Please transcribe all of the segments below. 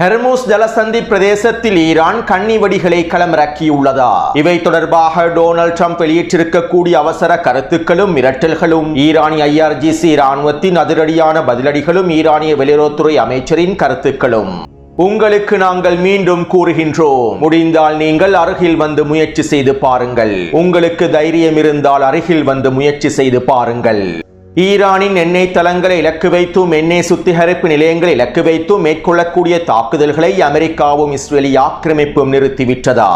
ஹெர்முஸ் ஜலசந்தி பிரதேசத்தில் ஈரான் கண்ணி வெடிகளை களமிறக்கியுள்ளதா? இவை தொடர்பாக டொனால்ட் ட்ரம்ப் வெளியிட்டிருக்கக்கூடிய அவசர கருத்துக்களும் மிரட்டல்களும், ஈரானிய IRGC இராணுவத்தின் அதிரடியான பதிலடிகளும், ஈரானிய வெளியுறவுத்துறை அமைச்சரின் கருத்துக்களும். உங்களுக்கு நாங்கள் மீண்டும் கூறுகின்றோம், முடிந்தால் நீங்கள் அருகில் வந்து முயற்சி செய்து பாருங்கள். உங்களுக்கு தைரியம் இருந்தால் அருகில் வந்து முயற்சி செய்து பாருங்கள். ஈரானின் எண்ணெய் தளங்களை இலக்கு வைத்தும் எண்ணெய் சுத்திகரிப்பு நிலையங்களை இலக்கு வைத்தும் மேற்கொள்ளக்கூடிய தாக்குதல்களை அமெரிக்காவும் இஸ்ரேலி ஆக்கிரமிப்பும் நிறுத்திவிட்டதா?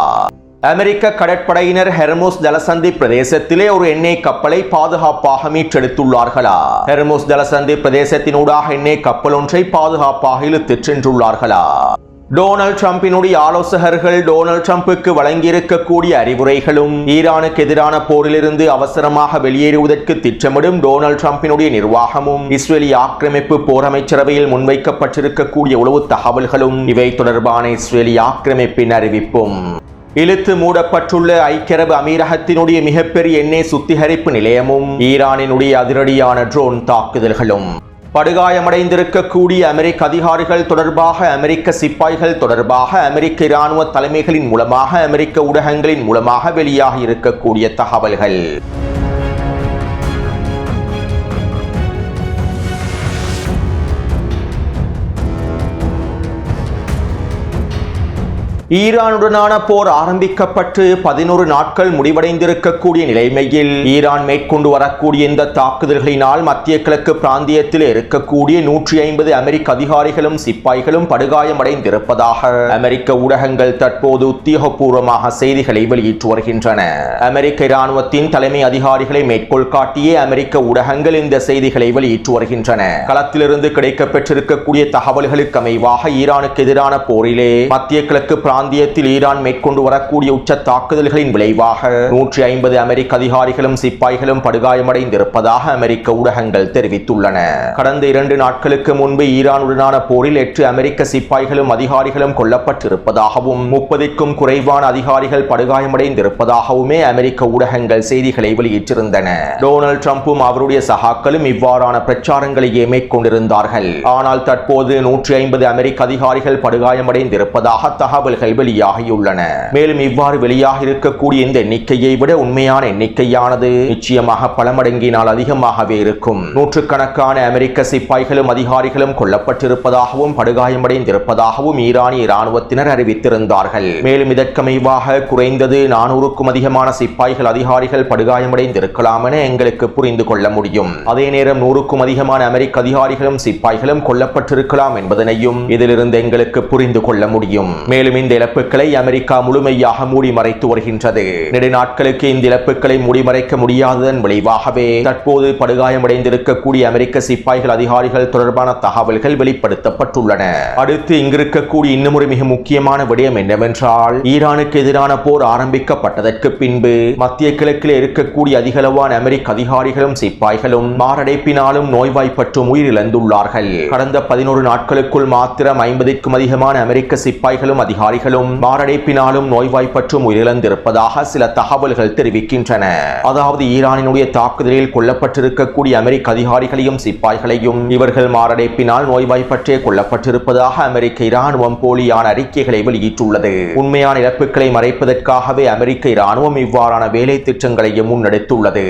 அமெரிக்க கடற்படையினர் ஹெர்முஸ் ஜலசந்தி பிரதேசத்திலே ஒரு எண்ணெய் கப்பலை பாதுகாப்பாக மீட்டெடுத்துள்ளார்களா? ஹெர்முஸ் ஜலசந்தி பிரதேசத்தினூடாக எண்ணெய் கப்பல் ஒன்றை பாதுகாப்பாக இழுத்துச் சென்றுள்ளார்களா? டொனால்ட் ட்ரம்பினுடைய ஆலோசகர்கள் டொனால்ட் ட்ரம்புக்கு வழங்கியிருக்கக்கூடிய அறிவுரைகளும், ஈரானுக்கு எதிரான போரிலிருந்து அவசரமாக வெளியேறுவதற்கு திட்டமிடும் டொனால்ட் ட்ரம்பினுடைய நிர்வாகமும், இஸ்ரேலி ஆக்கிரமிப்பு போர் அமைச்சரவையில் முன்வைக்கப்பட்டிருக்கக்கூடிய உளவு தகவல்களும், இவை தொடர்பான இஸ்ரேலி ஆக்கிரமிப்பின் அறிவிப்பும், இழுத்து மூடப்பட்டுள்ள ஐக்கிய அரபு அமீரகத்தினுடைய மிகப்பெரிய எண்ணெய் சுத்திகரிப்பு நிலையமும், ஈரானினுடைய அதிரடியான ட்ரோன் தாக்குதல்களும், படுகாயமடைந்திருக்கக்கூடிய அமெரிக்க அதிகாரிகள் தொடர்பாக, அமெரிக்க சிப்பாய்கள் தொடர்பாக அமெரிக்க இராணுவ தலைமைகளின் மூலமாக, அமெரிக்க ஊடகங்களின் மூலமாக வெளியாகி இருக்கக்கூடிய தகவல்கள். ஈரானுடனான போர் ஆரம்பிக்கப்பட்டு 11 நாட்கள் முடிவடைந்திருக்கக்கூடிய நிலைமையில், ஈரான் மேற்கொண்டு வரக்கூடிய இந்த தாக்குதல்களினால் மத்திய கிழக்கு பிராந்தியத்தில் இருக்கக்கூடிய 150 அமெரிக்க அதிகாரிகளும் சிப்பாய்களும் படுகாயமடைந்திருப்பதாக அமெரிக்க ஊடகங்கள் தற்போது உத்தியோகபூர்வமாக செய்திகளை வெளியிட்டு வருகின்றன. அமெரிக்க இராணுவத்தின் தலைமை அதிகாரிகளை மேற்கோள் காட்டியே அமெரிக்க ஊடகங்கள் இந்த செய்திகளை வெளியிட்டு வருகின்றன. களத்திலிருந்து கிடைக்கப்பெற்றிருக்கக்கூடிய தகவல்களுக்கு அமைவாக, ஈரானுக்கு எதிரான போரிலே மத்திய கிழக்கு பிராந்தியத்தில் ஈரான் மேற்கொண்டு வரக்கூடிய உச்ச தாக்குதல்களின் விளைவாக 150 அமெரிக்க அதிகாரிகளும் சிப்பாய்களும் படுகாயமடைந்திருப்பதாக அமெரிக்க ஊடகங்கள் தெரிவித்துள்ளன. கடந்த 2 நாட்களுக்கு முன்பு ஈரானுடனான போரில் 8 அமெரிக்க சிப்பாய்களும் அதிகாரிகளும் கொல்லப்பட்டிருப்பதாகவும் 30க்கும் குறைவான அதிகாரிகள் படுகாயமடைந்திருப்பதாகவுமே அமெரிக்க ஊடகங்கள் செய்திகளை வெளியிட்டிருந்தன. டொனால்ட் ட்ரம்பும் அவருடைய சகாக்களும் இவ்வாறான பிரச்சாரங்களையே மேற்கொண்டிருந்தார்கள். ஆனால் தற்போது 150 அமெரிக்க அதிகாரிகள் படுகாயமடைந்திருப்பதாக தகவல்கள் வெளியாகியுள்ளன. மேலும் இவ்வாறு வெளியாக இருக்கக்கூடிய இந்த எண்ணிக்கையை விட உண்மையான எண்ணிக்கையானது நிச்சயமாக பல மடங்கினால் அதிகமாகவே இருக்கும். நூற்றுக்கணக்கான அமெரிக்க சிப்பாய்களும் அதிகாரிகளும் கொல்லப்பட்டிருப்பதாகவும் படுகாயமடைந்திருப்பதாகவும் ஈரானிய இராணுவத்தினர் அறிவித்திருந்தார்கள். மேலும் இதற்கமைவாக குறைந்தது 400க்கும் அதிகமான சிப்பாய்கள் அதிகாரிகள் படுகாயமடைந்திருக்கலாம் என எங்களுக்கு புரிந்து கொள்ள முடியும். அதே நேரம் 100க்கும் அதிகமான அமெரிக்க அதிகாரிகளும் சிப்பாய்களும் கொல்லப்பட்டிருக்கலாம் என்பதனையும் இதிலிருந்து எங்களுக்கு புரிந்து கொள்ள முடியும். மேலும் இந்த இழப்புகளை அமெரிக்கா முழுமையாக மூடி மறைத்து வருகின்றது. நெடுநாட்களுக்கு இந்த இழப்புகளை மூடிமறைக்க முடியாததன் விளைவாகவே தற்போது படுகாயமடைந்திருக்கக்கூடிய அமெரிக்க சிப்பாய்கள் அதிகாரிகள் தொடர்பான தகவல்கள் வெளிப்படுத்தப்பட்டுள்ளன. அடுத்து இங்கிருக்கக்கூடிய இன்னும் ஒரு மிக முக்கியமான விடயம் என்னவென்றால், ஈரானுக்கு எதிரான போர் ஆரம்பிக்கப்பட்டதற்கு பின்பு மத்திய கிழக்கில் இருக்கக்கூடிய அதிகளவான அமெரிக்க அதிகாரிகளும் சிப்பாய்களும் மாரடைப்பினாலும் நோய்வாய்ப்பற்றும் உயிரிழந்துள்ளார்கள். கடந்த 11 நாட்களுக்குள் மாத்திரம் 50க்கும் அதிகமான அமெரிக்க சிப்பாய்களும் அதிகாரிகளும் மாரடைப்பினாலும் நோய்வாய்ப்பற்றும் உயிரிழந்திருப்பதாக சில தகவல்கள் தெரிவிக்கின்றன. அதாவது ஈரானினுடைய தாக்குதலில் கொல்லப்பட்டிருக்கக்கூடிய அமெரிக்க அதிகாரிகளையும் சிப்பாய்களையும் இவர்கள் மாரடைப்பினால் நோய்வாய்ப்பற்றே கொல்லப்பட்டிருப்பதாக அமெரிக்க இராணுவம் போலியான அறிக்கைகளை வெளியிட்டுள்ளது. உண்மையான இழப்புகளை மறைப்பதற்காகவே அமெரிக்க இராணுவம் இவ்வாறான வேலை திட்டங்களையும் முன்னெடுத்துள்ளது.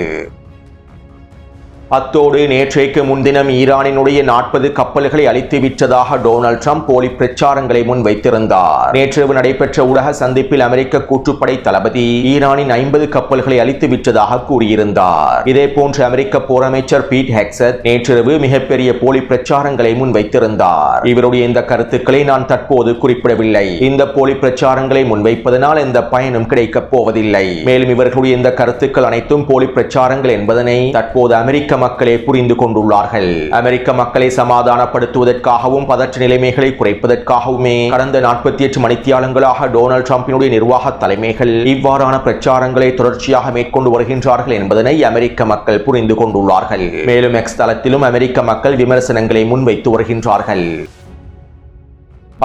அத்தோடு நேற்றைக்கு முன்தினம் ஈரானினுடைய 40 கப்பல்களை அழித்து விட்டதாக டொனால்ட் ட்ரம்ப் போலி பிரச்சாரங்களை முன்வைத்திருந்தார். நேற்றிரவு நடைபெற்ற ஊடக சந்திப்பில் அமெரிக்க கூட்டுப்படை தளபதி ஈரானின் 50 கப்பல்களை அழித்து விட்டதாக கூறியிருந்தார். இதேபோன்று அமெரிக்க போர் அமைச்சர் பீட் ஹெக்ஸட் நேற்றிரவு மிகப்பெரிய போலி பிரச்சாரங்களை முன்வைத்திருந்தார். இவருடைய இந்த கருத்துக்களை நான் தற்போது குறிப்பிடவில்லை. இந்த போலி பிரச்சாரங்களை முன்வைப்பதனால் எந்த பயனும் கிடைக்கப் போவதில்லை. மேலும் இவர்களுடைய இந்த கருத்துக்கள் அனைத்தும் போலி பிரச்சாரங்கள் என்பதனை தற்போது அமெரிக்க மக்களே புரிந்து கொண்டுள்ளார்கள். அமெரிக்க மக்களை சமாதானப்படுத்துவதற்காகவும் பதற்ற நிலைமைகளை குறைப்பதற்காகவுமே கடந்த 48 மணித்தியாலங்களாக டொனால்ட் ட்ரம்பினுடைய நிர்வாக தலைமைகள் இவ்வாறான பிரச்சாரங்களை தொடர்ச்சியாக மேற்கொண்டு வருகின்றார்கள் என்பதனை அமெரிக்க மக்கள் புரிந்து கொண்டுள்ளார்கள். மேலும் எக்ஸ் தளத்திலும் அமெரிக்க மக்கள் விமர்சனங்களை முன்வைத்து வருகின்றார்கள்.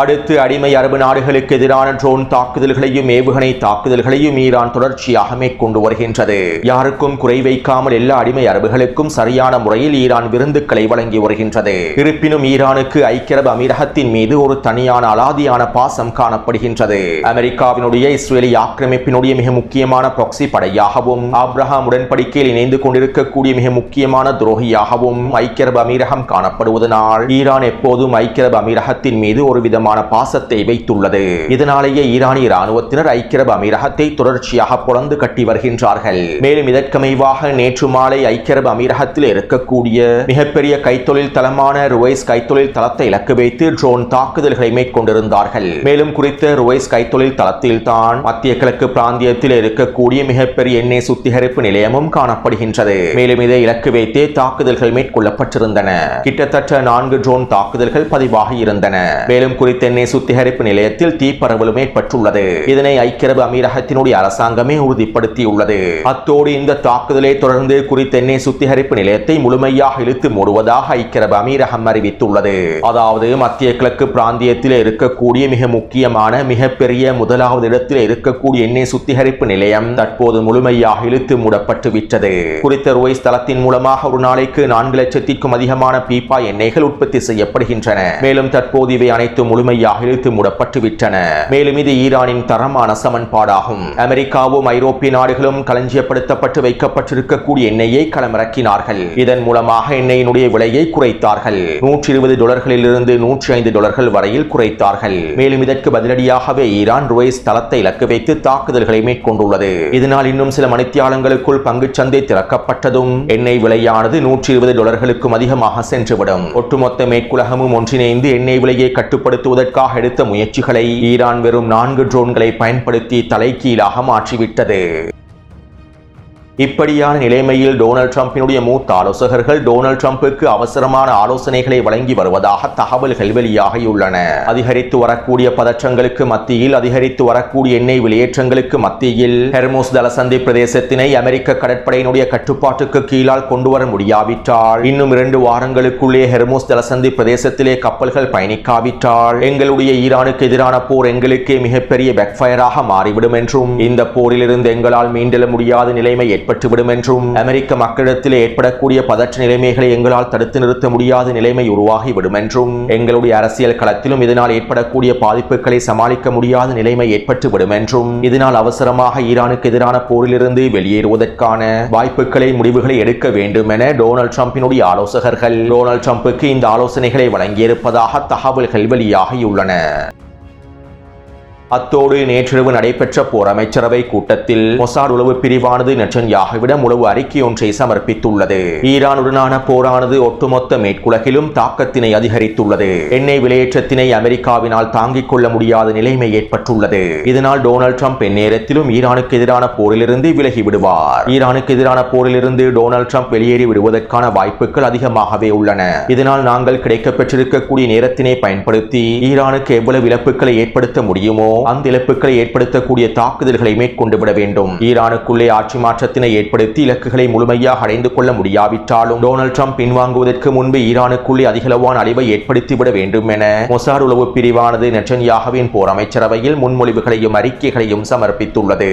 அடுத்து அடிமை அரபு நாடுகளுக்கு எதிரான ட்ரோன் தாக்குதல்களையும் ஏவுகணை தாக்குதல்களையும் ஈரான் தொடர்ச்சியாக மேற்கொண்டு வருகின்றது. யாருக்கும் குறை வைக்காமல் எல்லா அடிமை அரபுகளுக்கும் சரியான முறையில் ஈரான் விருந்துக்களை வழங்கி வருகின்றது. இருப்பினும் ஈரானுக்கு ஐக்கிய அரபு அமீரகத்தின் மீது ஒரு தனியான அலாதியான பாசம் காணப்படுகின்றது. அமெரிக்காவினுடைய இஸ்ரேலி ஆக்கிரமிப்பினுடைய மிக முக்கியமான ப்ராக்ஸி படையாகவும் ஆப்ரஹாம் உடன்படிக்கையில் இணைந்து கொண்டிருக்கக்கூடிய மிக முக்கியமான துரோகியாகவும் ஐக்கிய அரபு அமீரகம் காணப்படுவதனால் ஈரான் எப்போதும் ஐக்கிய அரபு அமீரகத்தின் மீது ஒரு விதமான பாசத்தை வைத்துள்ளது. இதனாலேயே ஈரானிய இராணுவத்தினர் ஐக்கிய அரபு அமீரகத்தை தொடர்ச்சியாக பொளந்து கட்டி வருகின்றார்கள். மேலும் இதற்கமைவாக நேற்று மாலை ஐக்கிய அரபு அமீரகத்தில் இருக்கக்கூடிய மிகப்பெரிய கைத்தொழில் தளமான ருவைஸ் கைத்தொழில் தளத்தை இலக்கு வைத்து ட்ரோன் தாக்குதல்களை மேற்கொண்டிருந்தார்கள். மேலும் குறித்த ருவைஸ் கைத்தொழில் தளத்தில் தான் மத்திய கிழக்கு பிராந்தியத்தில் இருக்கக்கூடிய மிகப்பெரிய எண்ணெய் சுத்திகரிப்பு நிலையமும் காணப்படுகின்றது. மேலும் இதை இலக்கு வைத்தே தாக்குதல்கள் மேற்கொள்ளப்பட்டிருந்தன. கிட்டத்தட்ட 4 ட்ரோன் தாக்குதல்கள் பதிவாகி இருந்தன. மேலும் குறித்த எண்ணெய் சுத்திகரிப்பு நிலையத்தில் தீப்பரவலும் ஏற்பட்டுள்ளது. இதனை ஐக்கிய அரபு அமீரகத்தினுடைய அரசாங்கமே உறுதிப்படுத்தியுள்ளது. அத்தோடு இந்த தாக்குதலை தொடர்ந்து குறித்த எண்ணெய் சுத்திகரிப்பு நிலையத்தை முழுமையாக இழுத்து மூடுவதாக ஐக்கிய அரபு அமீரகம் அறிவித்துள்ளது. அதாவது மத்திய கிழக்கு பிராந்தியத்தில் இருக்கக்கூடிய மிக முக்கியமான மிகப்பெரிய முதலாவது இடத்தில் இருக்கக்கூடிய எண்ணெய் சுத்திகரிப்பு நிலையம் தற்போது முழுமையாக இழுத்து மூடப்பட்டு விட்டது. குறித்த ருவைஸ் தளத்தின் மூலமாக ஒரு நாளைக்கு 4 லட்சத்திற்கும் அதிகமான பீப்பா எண்ணெய்கள் உற்பத்தி செய்யப்படுகின்றன. மேலும் தற்போது இவை அனைத்தும் முழுமையாக இழுத்து மூடப்பட்டு விட்டன. மேலும் இது ஈரானின் தரமான சமன்பாடாகும். அமெரிக்காவும் ஐரோப்பிய நாடுகளும் களஞ்சியப்படுத்தப்பட்டு வைக்கப்பட்டிருக்கக்கூடிய எண்ணெயை களமிறக்கினார்கள். இதன் மூலமாக எண்ணெயினுடைய விலையை குறைத்தார்கள். $120 $105 வரையில் குறைத்தார்கள். மேலும் இதற்கு பதிலடியாகவே ஈரான் ருவைஸ் தளத்தை இலக்கு வைத்து தாக்குதல்களை மேற்கொண்டுள்ளது. இதனால் இன்னும் சில மணித்தியாலங்களுக்குள் பங்குச்சந்தை திறக்கப்பட்டதும் எண்ணெய் விலையானது $120 அதிகமாக சென்றுவிடும். ஒட்டுமொத்த மேற்குலகமும் ஒன்றிணைந்து எண்ணெய் விலையை கட்டுப்படுத்துவதற்காக எடுத்த முயற்சிகளை ஈரான் வெறும் 4 ட்ரோன்களை பயன்படுத்தி தலைகீழாக மாற்றிவிட்டது. இப்படியான நிலைமையில் டொனால்ட் ட்ரம்பினுடைய மூத்த ஆலோசகர்கள் டொனால்ட் ட்ரம்புக்கு அவசரமான ஆலோசனைகளை வழங்கி வருவதாக தகவல்கள் வெளியாகியுள்ளன. அதிகரித்து வரக்கூடிய பதற்றங்களுக்கு மத்தியில், அதிகரித்து வரக்கூடிய எண்ணெய் வெளியேற்றங்களுக்கு மத்தியில் ஹெர்முஸ் ஜலசந்தி பிரதேசத்தினை அமெரிக்க கடற்படையினுடைய கட்டுப்பாட்டுக்கு கீழால் கொண்டு வர முடியாவிட்டால், இன்னும் 2 வாரங்களுக்குள்ளே ஹெர்முஸ் ஜலசந்தி பிரதேசத்திலே கப்பல்கள் பயணிக்காவிட்டால் எங்களுடைய ஈரானுக்கு எதிரான போர் எங்களுக்கே மிகப்பெரிய பேக்ஃபயராக மாறிவிடும் என்றும், இந்த போரிலிருந்து எங்களால் மீண்டெழ முடியாத நிலைமை ஏற்பட்டுவிடும் என்றும், அமெரிக்க மக்களிடத்தில் ஏற்படக்கூடிய பதற்ற நிலைமைகளை எங்களால் தடுத்து நிறுத்த முடியாத நிலைமை உருவாகிவிடும் என்றும், எங்களுடைய அரசியல் களத்திலும் இதனால் ஏற்படக்கூடிய பாதிப்புகளை சமாளிக்க முடியாத நிலைமை ஏற்பட்டுவிடும் என்றும், இதனால் அவசரமாக ஈரானுக்கு எதிரான போரிலிருந்து வெளியேறுவதற்கான வாய்ப்புகளை முடிவுகளை எடுக்க வேண்டும் என டொனால்ட் ட்ரம்பினுடைய ஆலோசகர்கள் டொனால்ட் ட்ரம்புக்கு இந்த ஆலோசனைகளை வழங்கியிருப்பதாக தகவல்கள் வெளியாகியுள்ளன. அத்தோடு நேற்றிரவு நடைபெற்ற போர் அமைச்சரவை கூட்டத்தில் மொசாட் உளவு பிரிவானது நெட்டன்யாகுவிடம் உளவு அறிக்கை ஒன்றை சமர்ப்பித்துள்ளது. ஈரானுடனான போரானது ஒட்டுமொத்த மேற்குலகிலும் தாக்கத்தினை அதிகரித்துள்ளது. எண்ணெய் விலையேற்றத்தினை அமெரிக்காவினால் தாங்கிக் கொள்ள முடியாத நிலைமை ஏற்பட்டுள்ளது. இதனால் டொனால்ட் ட்ரம்ப் எந்நேரத்திலும் ஈரானுக்கு எதிரான போரிலிருந்து விலகி விடுவார். ஈரானுக்கு எதிரான போரிலிருந்து டொனால்ட் ட்ரம்ப் வெளியேறி விடுவதற்கான வாய்ப்புகள் அதிகமாகவே உள்ளன. இதனால் நாங்கள் கிடைக்கப்பெற்றிருக்கக்கூடிய நேரத்தினை பயன்படுத்தி ஈரானுக்கு எவ்வளவு இழப்புகளை ஏற்படுத்த முடியுமோ அந்த இழப்புகளை ஏற்படுத்தக்கூடிய தாக்குதல்களை மேற்கொண்டு விட வேண்டும். ஈரானுக்குள்ளே ஆட்சி மாற்றத்தினை ஏற்படுத்தி இலக்குகளை முழுமையாக அடைந்து கொள்ள முடியாவிட்டாலும் டொனால்ட் ட்ரம்ப் பின்வாங்குவதற்கு முன்பு ஈரானுக்குள்ளே அதிகளவான அழிவை ஏற்படுத்திவிட வேண்டும் என மொசாட் உளவு பிரிவானது நெட்டன்யாகுவின் போர் அமைச்சரவையில் முன்மொழிவுகளையும் அறிக்கைகளையும் சமர்ப்பித்துள்ளது.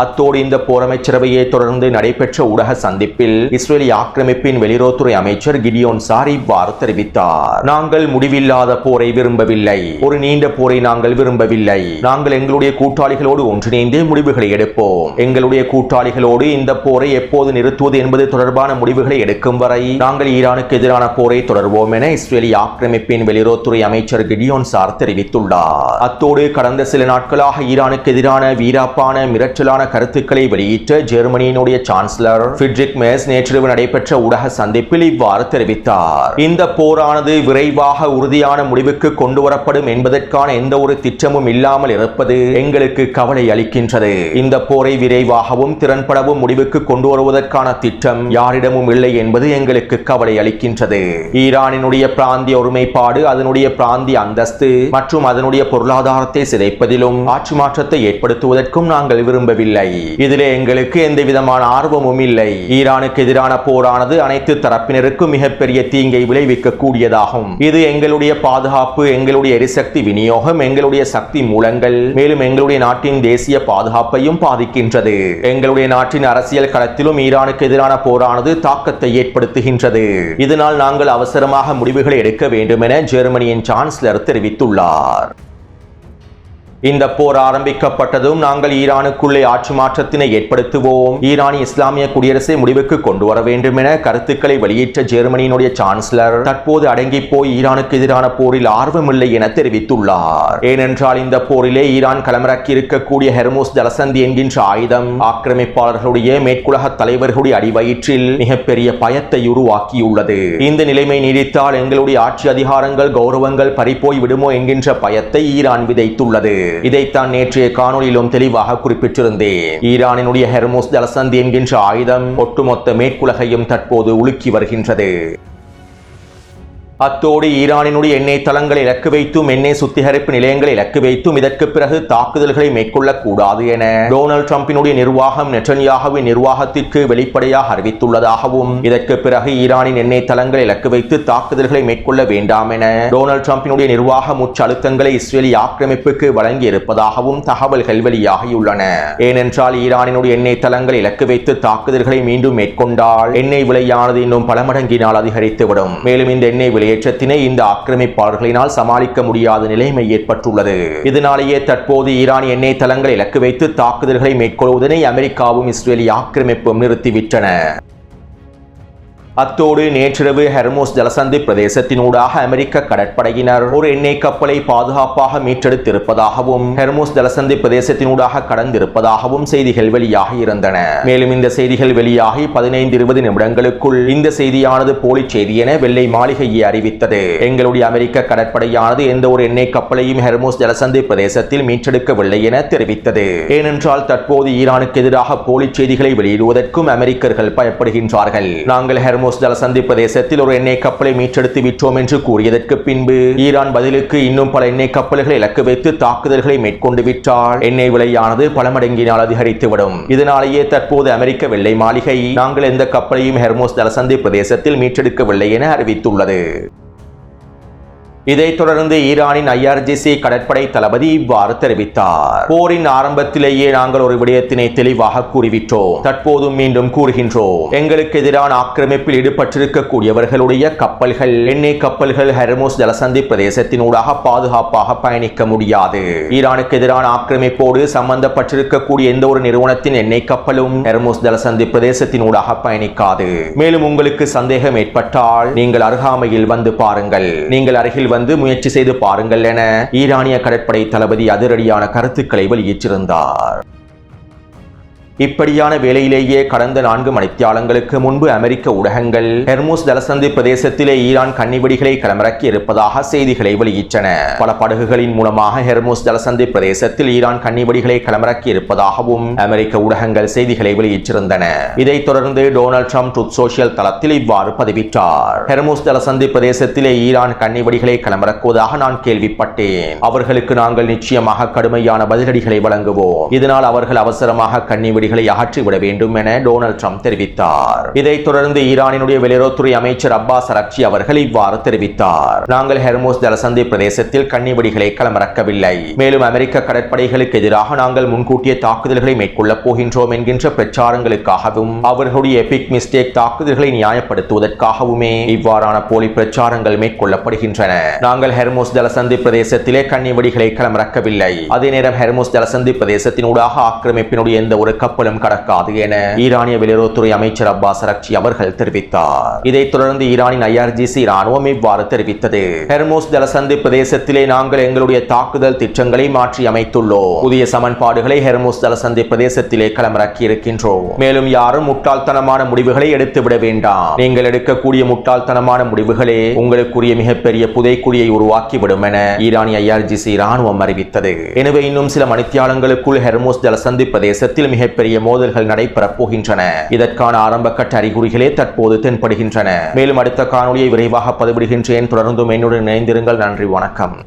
அத்தோடு இந்த போர் அமைச்சரவையை தொடர்ந்து நடைபெற்ற ஊடக சந்திப்பில் இஸ்ரேலி ஆக்கிரமிப்பின் வெளியுறவுத்துறை அமைச்சர் கிடியோன் சார் இவ்வாறு தெரிவித்தார். நாங்கள் முடிவில்லாத போரை விரும்பவில்லை. ஒரு நீண்ட போரை நாங்கள் விரும்பவில்லை. நாங்கள் எங்களுடைய கூட்டாளிகளோடு ஒன்றிணைந்தே முடிவுகளை எடுப்போம். எங்களுடைய கூட்டாளிகளோடு இந்த போரை எப்போது நிறுத்துவது என்பது தொடர்பான முடிவுகளை எடுக்கும் வரை நாங்கள் ஈரானுக்கு எதிரான போரை தொடர்வோம் என இஸ்ரேலி ஆக்கிரமிப்பின் வெளியுறவுத்துறை அமைச்சர் கிடியோன் சார் தெரிவித்துள்ளார். அத்தோடு கடந்த சில நாட்களாக ஈரானுக்கு எதிரான வீராப்பான மிரட்டலான கருத்துக்களை வெளியிட்ட ஜெர்மனியினுடைய சான்சலர் ஃபிரிட்ரிக் மேர்ஸ் நேற்றிரவு நடைபெற்ற ஊடக சந்திப்பில் இவ்வாறு தெரிவித்தார். இந்த போரானது விரைவாக உறுதியான முடிவுக்கு கொண்டு வரப்படும் என்பதற்கான எந்த ஒரு திட்டமும் இல்லாமல் இருப்பது எங்களுக்கு கவலை அளிக்கின்றது. இந்த போரை விரைவாகவும் திறன்படவும் முடிவுக்கு கொண்டு வருவதற்கான திட்டம் யாரிடமும் இல்லை என்பது எங்களுக்கு கவலை அளிக்கின்றது. ஈரானினுடைய பிராந்திய ஒருமைப்பாடு, அதனுடைய பிராந்திய அந்தஸ்து மற்றும் அதனுடைய பொருளாதாரத்தை சிதைப்பதிலும் ஆட்சி மாற்றத்தை ஏற்படுத்துவதற்கும் நாங்கள் விரும்பவில்லை. இல்லை. இதிலே எங்களுக்கு எந்த விதமான ஆர்வமும் இல்லை. ஈரானுக்கு எதிரான போரானது அனைத்து தரப்பினருக்கும் மிகப்பெரிய தீங்கை விளைவிக்க கூடியதாகும். இது எங்களுடைய பாதுகாப்பு, எங்களுடைய எரிசக்தி விநியோகம், எங்களுடைய சக்தி மூலங்கள், மேலும் எங்களுடைய நாட்டின் தேசிய பாதுகாப்பையும் பாதிக்கின்றது. எங்களுடைய நாட்டின் அரசியல் களத்திலும் ஈரானுக்கு எதிரான போரானது தாக்கத்தை ஏற்படுத்துகின்றது. இதனால் நாங்கள் அவசரமாக முடிவுகளை எடுக்க வேண்டும் என ஜெர்மனியின் சான்சலர் தெரிவித்துள்ளார். இந்த போர் ஆரம்பிக்கப்பட்டதும் நாங்கள் ஈரானுக்குள்ளே ஆட்சி மாற்றத்தினை ஏற்படுத்துவோம், ஈரானிய இஸ்லாமிய குடியரசை முடிவுக்கு கொண்டு வர வேண்டும் என கருத்துக்களை வெளியிட்ட ஜெர்மனியினுடைய சான்சலர் தற்போது அடங்கி போய் ஈரானுக்கு எதிரான போரில் ஆர்வமில்லை என தெரிவித்துள்ளார். ஏனென்றால் இந்த போரிலே ஈரான் களமிறக்கி இருக்கக்கூடிய ஹெர்மோஸ் ஜலசந்தி என்கின்ற ஆயுதம் ஆக்கிரமிப்பாளர்களுடைய மேற்குலக தலைவர்களுடைய அடிவயிற்றில் மிகப்பெரிய பயத்தை உருவாக்கியுள்ளது. இந்த நிலைமை நீடித்தால் எங்களுடைய ஆட்சி அதிகாரங்கள், கௌரவங்கள் பறிப்போய் விடுமோ என்கின்ற பயத்தை ஈரான் விதைத்துள்ளது. இதைத்தான் நேற்றைய காணொலியிலும் தெளிவாக குறிப்பிட்டிருந்தேன். ஈரானினுடைய ஹெர்மோஸ் ஜலசந்தி என்கின்ற ஆயுதம் ஒட்டுமொத்த மேற்குலகையும் தற்போது உலுக்கி வருகின்றது. அத்தோடு ஈரானினுடைய எண்ணெய் தளங்களை இலக்கு வைத்தும் எண்ணெய் சுத்திகரிப்பு நிலையங்களை இலக்கு வைத்தும் இதற்கு பிறகு தாக்குதல்களை மேற்கொள்ளக்கூடாது என டொனால்ட் ட்ரம்பினுடைய நிர்வாகம் நெட்டன்யாகுவின் நிர்வாகத்திற்கு வெளிப்படையாக அறிவித்துள்ளதாகவும், இதற்கு பிறகு ஈரானின் எண்ணெய் தளங்களை இலக்கு வைத்து தாக்குதல்களை மேற்கொள்ள வேண்டாம் என டொனால்ட் ட்ரம்பினுடைய நிர்வாகம் உச்ச அழுத்தங்களை இஸ்ரேலி ஆக்கிரமிப்புக்கு வழங்கி இருப்பதாகவும் தகவல்கள் வெளியாகியுள்ளன. ஏனென்றால் ஈரானினுடைய எண்ணெய் தளங்களை இலக்கு வைத்து தாக்குதல்களை மீண்டும் மேற்கொண்டால் எண்ணெய் விலையானது இன்னும் பல மடங்கினால் அதிகரித்துவிடும். மேலும் இந்த எண்ணெய் விலையேற்றத்தினை இந்த ஆக்கிரமிப்பாளர்களினால் சமாளிக்க முடியாத நிலைமை ஏற்பட்டுள்ளது. இதனாலேயே தற்போது ஈரான் எண்ணெய் தளங்களை இலக்கு வைத்து தாக்குதல்களை மேற்கொள்வதனை அமெரிக்காவும் இஸ்ரேலி ஆக்கிரமிப்பும் நிறுத்திவிட்டன. அத்தோடு நேற்றிரவு ஹெர்மோஸ் ஜலசந்தி பிரதேசத்தினூடாக அமெரிக்க கடற்படையினர் ஒரு எண்ணெய் கப்பலை பாதுகாப்பாக மீட்டெடுத்திருப்பதாகவும் ஹெர்மோஸ் ஜலசந்தி பிரதேசத்தினூடாக கடந்திருப்பதாகவும் செய்திகள் வெளியாகி இருந்தன. மேலும் இந்த செய்திகள் வெளியாகி 15-20 நிமிடங்களுக்குள் இந்த செய்தியானது போலி செய்தி என வெள்ளை மாளிகையை அறிவித்தது. எங்களுடைய அமெரிக்க கடற்படையானது எந்த ஒரு எண்ணெய் கப்பலையும் ஹெர்மோஸ் ஜலசந்தி பிரதேசத்தில் மீட்டெடுக்கவில்லை என தெரிவித்தது. ஏனென்றால் தற்போது ஈரானுக்கு எதிராக போலி செய்திகளை வெளியிடுவதற்கும் அமெரிக்கர்கள் பயப்படுகின்றார்கள். நாங்கள் ஹெர்மோஸ் ஜலசந்தி பிரதேசத்தில் ஒரு எண்ணெய் கப்பலை மீட்டெடுத்து விட்டோம் என்று கூறியதற்கு பின்பு ஈரான் பதிலுக்கு இன்னும் பல எண்ணெய் கப்பல்களை இலக்கு வைத்து தாக்குதல்களை மேற்கொண்டு விட்டால் எண்ணெய் விலையானது பல மடங்கினால் அதிகரித்துவிடும். இதனாலேயே தற்போது அமெரிக்க வெள்ளை மாளிகை நாங்கள் எந்த கப்பலையும் ஹெர்மோஸ் ஜலசந்தி பிரதேசத்தில் மீட்டெடுக்கவில்லை என அறிவித்துள்ளது. இதைத் தொடர்ந்து ஈரானின் IRGC கடற்படை தளபதி இவ்வாறு தெரிவித்தார். போரின் ஆரம்பத்திலேயே நாங்கள் ஒரு விடயத்தினை தெளிவாக கூறிவிட்டோம், தற்போதும் மீண்டும் கூறுகின்றோம். எங்களுக்கு எதிரான ஆக்கிரமிப்பில் ஈடுபட்டிருக்கக்கூடியவர்களுடைய கப்பல்கள், எண்ணெய் கப்பல்கள் ஹெர்மோஸ் ஜலசந்தி பிரதேசத்தினூடாக பாதுகாப்பாக பயணிக்க முடியாது. ஈரானுக்கு எதிரான ஆக்கிரமிப்போடு சம்பந்தப்பட்டிருக்கக்கூடிய எந்த ஒரு நிறுவனத்தின் எண்ணெய் கப்பலும் ஹெர்மோஸ் ஜலசந்தி பிரதேசத்தினூடாக பயணிக்காது. மேலும் உங்களுக்கு சந்தேகம் ஏற்பட்டால் நீங்கள் அருகாமையில் வந்து பாருங்கள், நீங்கள் அருகில் வந்து முயற்சி செய்து பாருங்கள் என ஈரானிய கடற்படை தளபதி அதிரடியான கருத்துக்களை வெளியிட்டிருந்தார். இப்படியான வேளையிலேயே கடந்த 4 மணித்தியாலங்களுக்கு முன்பு அமெரிக்க ஊடகங்கள் ஹெர்மோஸ் ஜலசந்தி பிரதேசத்திலே ஈரான் கன்னிவெடிகளை களமிறக்கி இருப்பதாக செய்திகளை வெளியிட்டன. பல படகுகளின் மூலமாக ஹெர்மோஸ் ஜலசந்தி பிரதேசத்தில் ஈரான் கன்னிவெடிகளை களமிறக்கி இருப்பதாகவும் அமெரிக்க ஊடகங்கள் செய்திகளை வெளியிட்டிருந்தன. இதைத் தொடர்ந்து டொனால்ட் ட்ரம்ப் ட்ரூத் சோஷியல் தளத்தில் இவ்வாறு பதிவிட்டார். ஹெர்மோஸ் ஜலசந்தி பிரதேசத்திலே ஈரான் கன்னிவெடிகளை களமிறக்குவதாக நான் கேள்விப்பட்டேன். அவர்களுக்கு நாங்கள் நிச்சயமாக கடுமையான பதிலடிகளை வழங்குவோம். இதனால் அவர்கள் அவசரமாக கன்னிவெடி அகற்றிவிட வேண்டும் என டொனால்ட் ட்ரம்ப் தெரிவித்தார். இதைத் தொடர்ந்து ஈரானினுடைய வெளியுறவுத்துறை அமைச்சர் அப்பாஸ் அரக்சி அவர்கள் இவ்வாறு தெரிவித்தார். நாங்கள் ஹெர்மோஸ் ஜலசந்தி பிரதேசத்தில் கன்னிவெடிகளை களமிறக்கவில்லை. மேலும் அமெரிக்க கடற்படைகளுக்கு எதிராக நாங்கள் முன்கூட்டிய தாக்குதல்களை மேற்கொள்ளப் போகின்றோம் என்கின்ற பிரச்சாரங்களுக்காகவும் அவர்களுடைய எபிக் மிஸ்டேக் தாக்குதல்களை நியாயப்படுத்துவதற்காகவுமே இவ்வாறான போலி பிரச்சாரங்கள் மேற்கொள்ளப்படுகின்றன. நாங்கள் ஹெர்மோஸ் ஜலசந்தி பிரதேசத்திலே கன்னிவெடிகளை களமிறக்கவில்லை. அதே நேரம் ஹெர்மோஸ் ஜலசந்தி பிரதேசத்தினூடாக ஆக்கிரமிப்பினுடைய எந்த ஒரு கப்பலும் கடக்காது என ஈரானிய வெளியுறவுத்துறை அமைச்சர் அப்பாஸ் அரக்சி அவர்கள் தெரிவித்தார். இதைத் தொடர்ந்து ஈரானின் IRGC ராணுவம் இவ்வாறு தெரிவித்தது. ஹெர்மோஸ் ஜலசந்தி பிரதேசத்திலே நாங்கள் எங்களுடைய தாக்குதல் திட்டங்களை மாற்றி அமைத்துள்ளோம். புதிய சமன்பாடுகளை ஹெர்மோஸ் ஜலசந்தி பிரதேசத்திலே களமிறக்கி இருக்கின்றோம். மேலும் யாரும் முட்டாள்தனமான முடிவுகளை எடுத்துவிட வேண்டாம். நீங்கள் எடுக்கக்கூடிய முட்டாள்தனமான முடிவுகளே உங்களுக்குரிய மிகப்பெரிய புதைக்குழியை உருவாக்கிவிடும் என ஈரானிய IRGC ராணுவம் அறிவித்தது. எனவே இன்னும் சில மணித்தியாலங்களுக்குள் ஹெர்மோஸ் ஜலசந்தி பிரதேசத்தில் மிகப்பெரிய மோதல்கள் நடைபெறப் போகின்றன. இதற்கான ஆரம்ப கட்ட அறிகுறிகளே தற்போது தென்படுகின்றன. மேலும் அடுத்த காணொலியை விரைவாக பதிவிடுகின்றேன். தொடர்ந்தும் என்னுடன் இணைந்திருங்கள். நன்றி, வணக்கம்.